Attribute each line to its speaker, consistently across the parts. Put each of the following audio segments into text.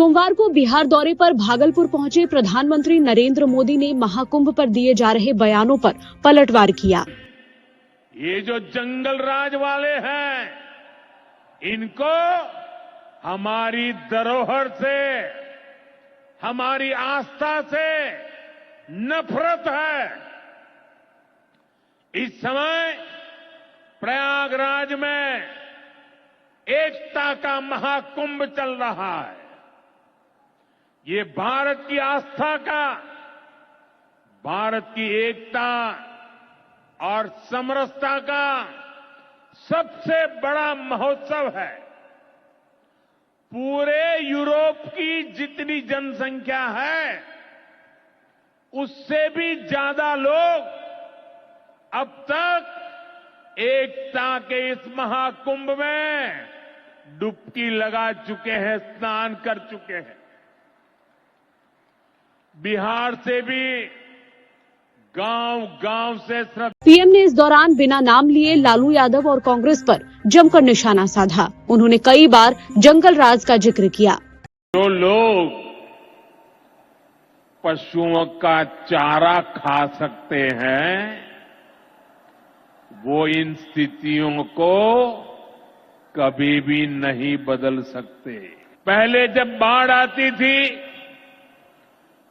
Speaker 1: सोमवार को बिहार दौरे पर भागलपुर पहुंचे प्रधानमंत्री नरेंद्र मोदी ने महाकुंभ पर दिए जा रहे बयानों पर पलटवार किया।
Speaker 2: ये जो जंगल राज वाले हैं, इनको हमारी धरोहर से, हमारी आस्था से नफरत है। इस समय प्रयागराज में एकता का महाकुंभ चल रहा है। ये भारत की आस्था का, भारत की एकता और समरसता का सबसे बड़ा महोत्सव है। पूरे यूरोप की जितनी जनसंख्या है, उससे भी ज्यादा लोग अब तक एकता के इस महाकुंभ में डुबकी लगा चुके हैं, स्नान कर चुके हैं। बिहार से भी गांव-गांव से
Speaker 1: पीएम ने इस दौरान बिना नाम लिए लालू यादव और कांग्रेस पर जमकर निशाना साधा। उन्होंने कई बार जंगल राज का जिक्र किया।
Speaker 2: जो लोग पशुओं का चारा खा सकते हैं, वो इन स्थितियों को कभी भी नहीं बदल सकते। पहले जब बाढ़ आती थी,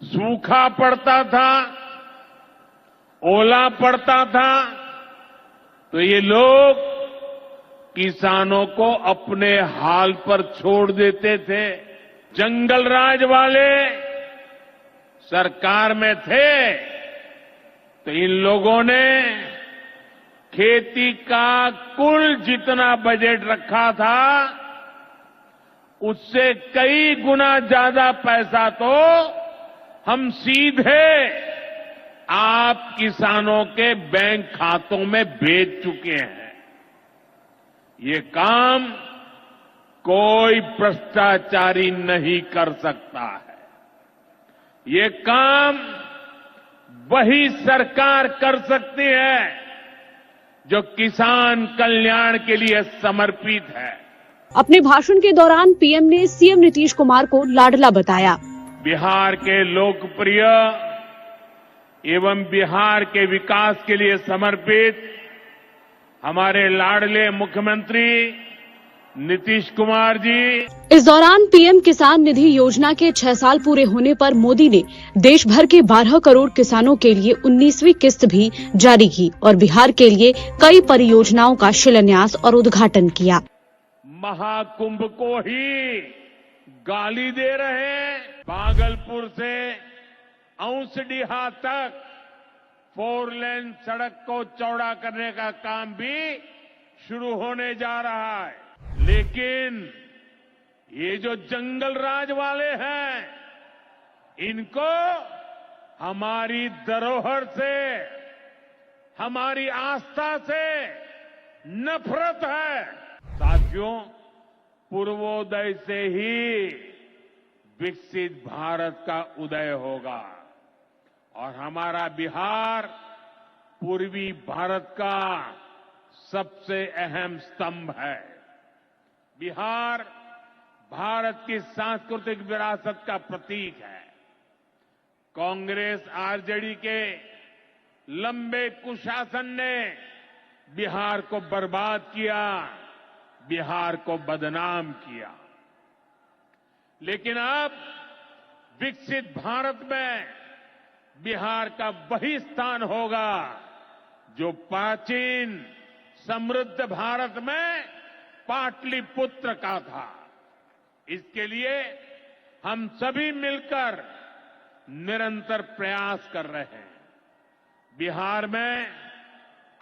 Speaker 2: सूखा पड़ता था, ओला पड़ता था, तो ये लोग किसानों को अपने हाल पर छोड़ देते थे। जंगल राज वाले सरकार में थे, तो इन लोगों ने खेती का कुल जितना बजट रखा था, उससे कई गुना ज्यादा पैसा तो हम सीधे आप किसानों के बैंक खातों में भेज चुके हैं। ये काम कोई भ्रष्टाचारी नहीं कर सकता है। ये काम वही सरकार कर सकती है जो किसान कल्याण के लिए समर्पित है।
Speaker 1: अपने भाषण के दौरान पीएम ने सीएम नीतीश कुमार को लाडला बताया।
Speaker 2: बिहार के लोकप्रिय एवं बिहार के विकास के लिए समर्पित हमारे लाडले मुख्यमंत्री नीतीश कुमार जी।
Speaker 1: इस दौरान पीएम किसान निधि योजना के 6 साल पूरे होने पर मोदी ने देश भर के 12 करोड़ किसानों के लिए 19वीं किस्त भी जारी की और बिहार के लिए कई परियोजनाओं का शिलान्यास और उद्घाटन किया।
Speaker 2: महाकुंभ को ही गाली दे रहे हैं। भागलपुर से औंसडीहा तक 4 लेन सड़क को चौड़ा करने का काम भी शुरू होने जा रहा है। लेकिन ये जो जंगल राज वाले हैं, इनको हमारी धरोहर से, हमारी आस्था से नफरत है। साथियों, पूर्वोदय से ही विकसित भारत का उदय होगा और हमारा बिहार पूर्वी भारत का सबसे अहम स्तंभ है। बिहार भारत की सांस्कृतिक विरासत का प्रतीक है। कांग्रेस आरजेडी के लंबे कुशासन ने बिहार को बर्बाद किया, बिहार को बदनाम किया। लेकिन अब विकसित भारत में बिहार का वही स्थान होगा जो प्राचीन समृद्ध भारत में पाटलिपुत्र का था। इसके लिए हम सभी मिलकर निरंतर प्रयास कर रहे हैं। बिहार में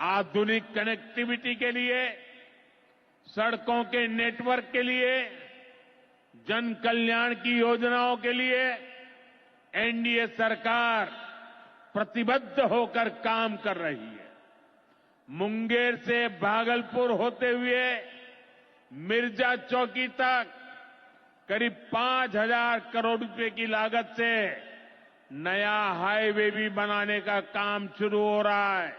Speaker 2: आधुनिक कनेक्टिविटी के लिए, सड़कों के नेटवर्क के लिए, जन कल्याण की योजनाओं के लिए एनडीए सरकार प्रतिबद्ध होकर काम कर रही है। मुंगेर से भागलपुर होते हुए मिर्जा चौकी तक करीब 5,000 करोड़ रुपए की लागत से नया हाईवे भी बनाने का काम शुरू हो रहा है।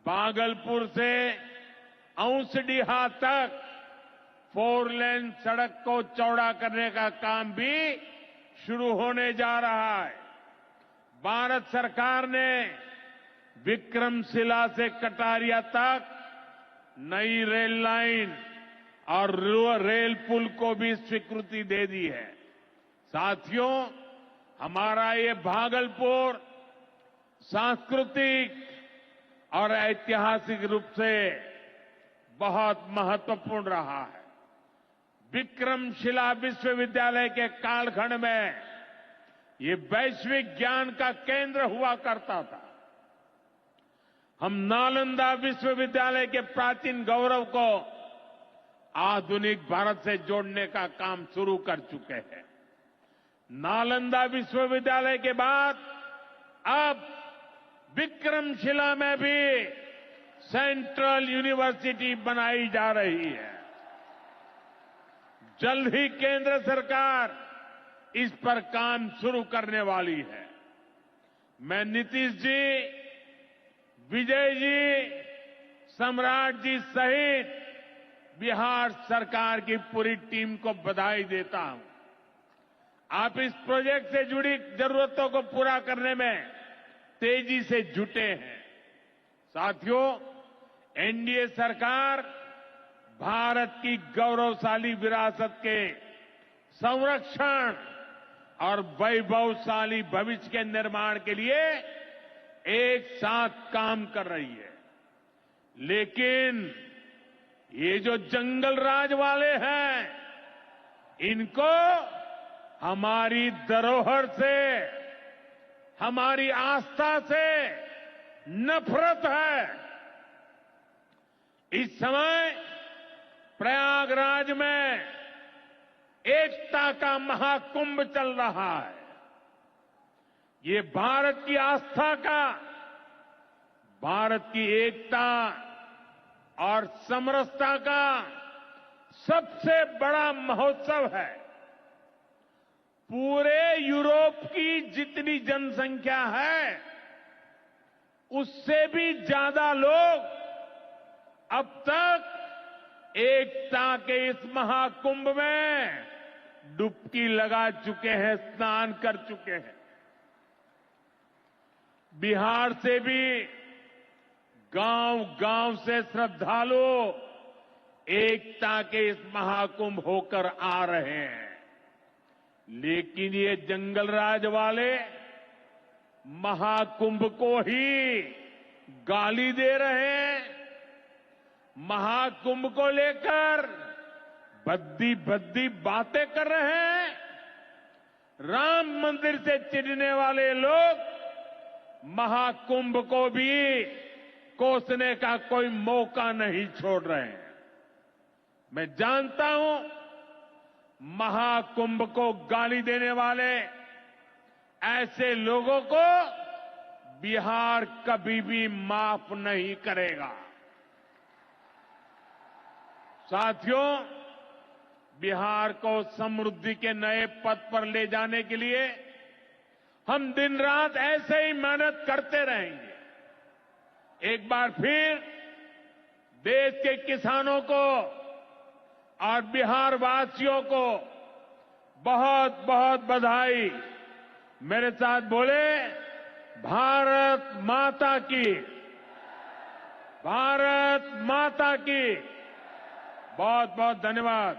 Speaker 2: भागलपुर से औंसडीहा तक 4 लेन सड़क को चौड़ा करने का काम भी शुरू होने जा रहा है। भारत सरकार ने विक्रमशिला से कटारिया तक नई रेल लाइन और रेल पुल को भी स्वीकृति दे दी है। साथियों, हमारा ये भागलपुर सांस्कृतिक और ऐतिहासिक रूप से बहुत महत्वपूर्ण रहा है। विक्रमशिला विश्वविद्यालय के कालखंड में ये वैश्विक ज्ञान का केंद्र हुआ करता था। हम नालंदा विश्वविद्यालय के प्राचीन गौरव को आधुनिक भारत से जोड़ने का काम शुरू कर चुके हैं। नालंदा विश्वविद्यालय के बाद अब विक्रमशिला में भी सेंट्रल यूनिवर्सिटी बनाई जा रही है। जल्द ही केंद्र सरकार इस पर काम शुरू करने वाली है। मैं नीतीश जी, विजय जी, सम्राट जी सहित बिहार सरकार की पूरी टीम को बधाई देता हूं। आप इस प्रोजेक्ट से जुड़ी जरूरतों को पूरा करने में तेजी से जुटे हैं। साथियों, एनडीए सरकार भारत की गौरवशाली विरासत के संरक्षण और वैभवशाली भविष्य के निर्माण के लिए एक साथ काम कर रही है। लेकिन ये जो जंगल राज वाले हैं, इनको हमारी धरोहर से, हमारी आस्था से नफरत है। इस समय प्रयागराज में एकता का महाकुंभ चल रहा है। ये भारत की आस्था का, भारत की एकता और समरसता का सबसे बड़ा महोत्सव है। पूरे यूरोप की जितनी जनसंख्या है, उससे भी ज्यादा लोग अब तक एकता के इस महाकुंभ में डुबकी लगा चुके हैं, स्नान कर चुके हैं। बिहार से भी गांव-गांव से श्रद्धालु एकता के इस महाकुंभ होकर आ रहे हैं। लेकिन ये जंगलराज वाले महाकुंभ को ही गाली दे रहे हैं। महाकुंभ को लेकर भद्दी भद्दी बातें कर रहे हैं। राम मंदिर से चिढ़ने वाले लोग महाकुंभ को भी कोसने का कोई मौका नहीं छोड़ रहे हैं। मैं जानता हूं, महाकुंभ को गाली देने वाले ऐसे लोगों को बिहार कभी भी माफ नहीं करेगा। साथियों, बिहार को समृद्धि के नए पथ पर ले जाने के लिए हम दिन रात ऐसे ही मेहनत करते रहेंगे। एक बार फिर देश के किसानों को और बिहार वासियों को बहुत बहुत बधाई। मेरे साथ बोले, भारत माता की, भारत माता की। बहुत बहुत धन्यवाद।